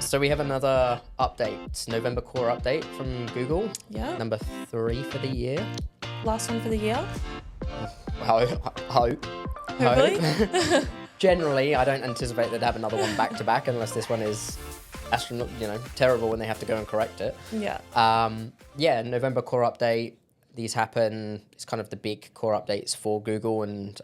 So we have another update, November core update from Google. Yeah. Number 3 for the year. Last one for the year. Hope. Hopefully. Generally, I don't anticipate they'd have another one back to back unless this one is terrible when they have to go and correct it. Yeah. November core update. These happen. It's kind of the big core updates for Google and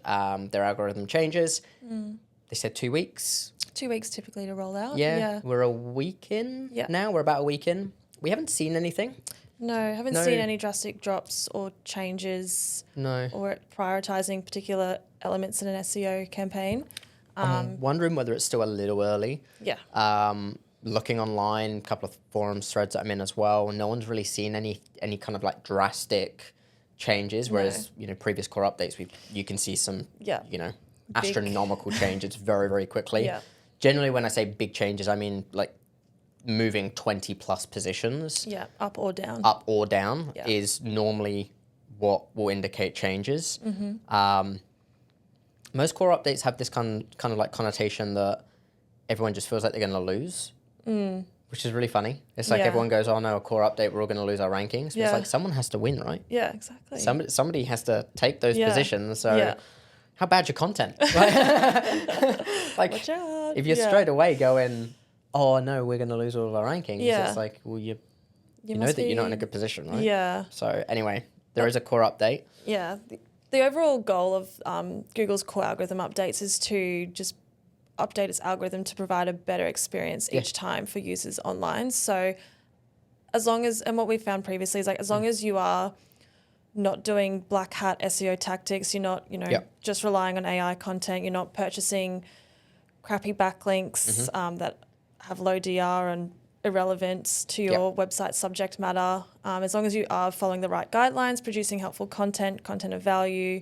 their algorithm changes. They said 2 weeks. 2 weeks typically to roll out. Yeah. We're a week in now. We're about a week in. We haven't seen anything. No, haven't seen any drastic drops or changes. No. Or prioritizing particular elements in an SEO campaign. I'm wondering whether it's still a little early. Yeah. Looking online, a couple of forums threads that I'm in as well. No one's really seen any kind of like drastic changes. Whereas previous core updates, you can see some astronomical changes very, very quickly. Yeah. Generally, when I say big changes, I mean like moving 20 plus positions. Yeah, up or down. Up or down is normally what will indicate changes. Most core updates have this kind of like connotation that everyone just feels like they're going to lose, which is really funny. It's like everyone goes, "Oh no, a core update, we're all going to lose our rankings." But it's like someone has to win, right? Yeah, exactly. Somebody has to take those positions. So. Yeah. How bad's your content? Like, watch out. if you're straight away going, oh no, we're going to lose all of our rankings, it's like, well, you know that you're not in a good position, right? Yeah. So anyway, there is a core update. Yeah. The overall goal of Google's core algorithm updates is to just update its algorithm to provide a better experience each time for users online. So as long as, and what we found previously is like, as long as you are not doing black hat SEO tactics, you're not, just relying on AI content, you're not purchasing crappy backlinks that have low DR and irrelevant to your website subject matter. As long as you are following the right guidelines, producing helpful content of value,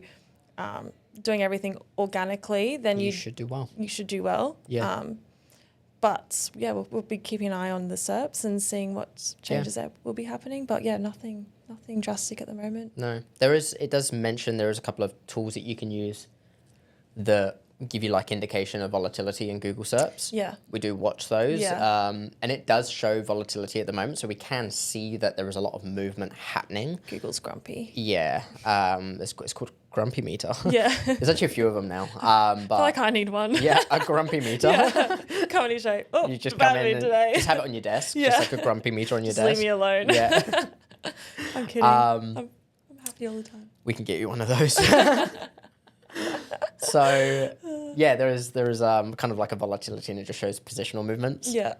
doing everything organically, then you should do well. You should do well. Yeah. But we'll be keeping an eye on the SERPs and seeing what changes that will be happening. But nothing drastic at the moment. No, it does mention there is a couple of tools that you can use that give you like indication of volatility in Google SERPs. Yeah. We do watch those. Yeah. And it does show volatility at the moment. So we can see that there is a lot of movement happening. Google's grumpy. Yeah. It's called Grumpy Meter. Yeah. There's actually a few of them now. But I feel like I need one. Yeah, a Grumpy Meter. Come on, you show. Oh, you just come in and today. just have it on your desk. Just like a Grumpy Meter on your desk. Leave me alone. Yeah. I'm kidding. I'm happy all the time. We can get you one of those. So, there is kind of like a volatility, and it just shows positional movements. Yeah.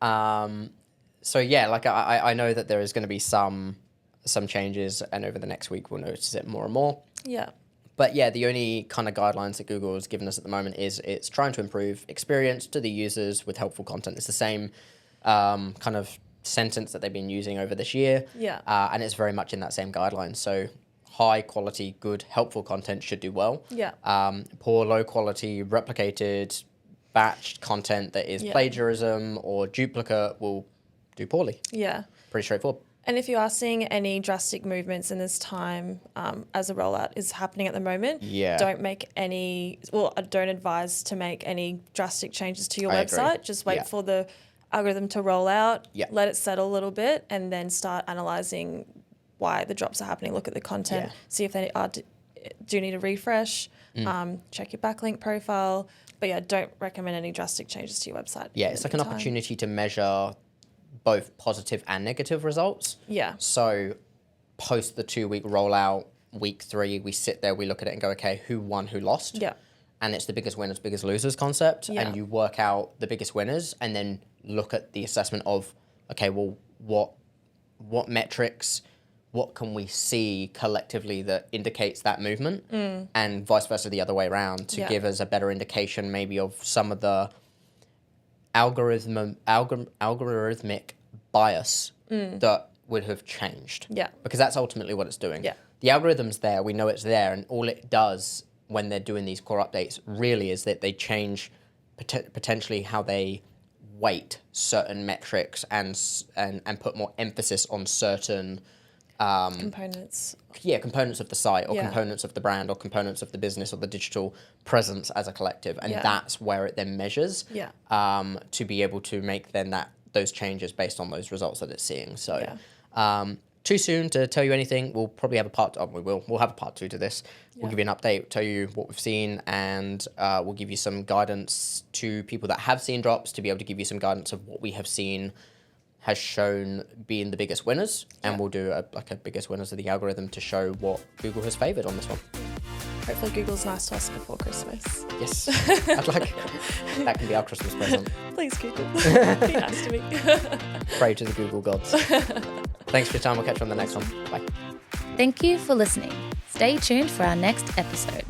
Like I know that there is going to be some changes, and over the next week we'll notice it more and more. Yeah. But the only kind of guidelines that Google has given us at the moment is it's trying to improve experience to the users with helpful content. It's the same kind of sentence that they've been using over this year. Yeah. And it's very much in that same guideline. So high quality, good, helpful content should do well. Yeah. Poor, low quality, replicated, batched content that is plagiarism or duplicate will do poorly. Yeah. Pretty straightforward. And if you are seeing any drastic movements in this time as a rollout is happening at the moment, don't don't advise to make any drastic changes to your website. Agree. Just wait for the algorithm to roll out, let it settle a little bit, and then start analysing why the drops are happening. Look at the content, see if they do need a refresh, check your backlink profile. But don't recommend any drastic changes to your website. Yeah, it's like an opportunity to measure both positive and negative results. Yeah. So post the 2-week rollout, week 3, we sit there, we look at it and go, okay, who won, who lost? Yeah. And it's the biggest winners, biggest losers concept. Yeah. And you work out the biggest winners and then look at the assessment of, okay, well, what metrics, what can we see collectively that indicates that movement? And vice versa the other way around to give us a better indication maybe of some of the algorithmic bias that would have changed. Yeah. Because that's ultimately what it's doing. Yeah. The algorithm's there, we know it's there, and all it does when they're doing these core updates really is that they change potentially how they weight certain metrics and put more emphasis on certain components. Components of the site or Yeah. components of the brand or components of the business or the digital presence as a collective. And that's where it then measures to be able to make then those changes based on those results that it's seeing. So too soon to tell you anything. We'll probably have we'll have a part 2 to this. We'll give you an update, tell you what we've seen, and we'll give you some guidance to people that have seen drops to be able to give you some guidance of what we have seen has shown being the biggest winners, and we'll do a biggest winners of the algorithm to show what Google has favoured on this one. Hopefully Google's nice to us before Christmas. Yes, I'd like that can be our Christmas present. Please, Google. Be nice to me. Pray to the Google gods. Thanks for your time. We'll catch you on the next one. Bye. Thank you for listening. Stay tuned for our next episode.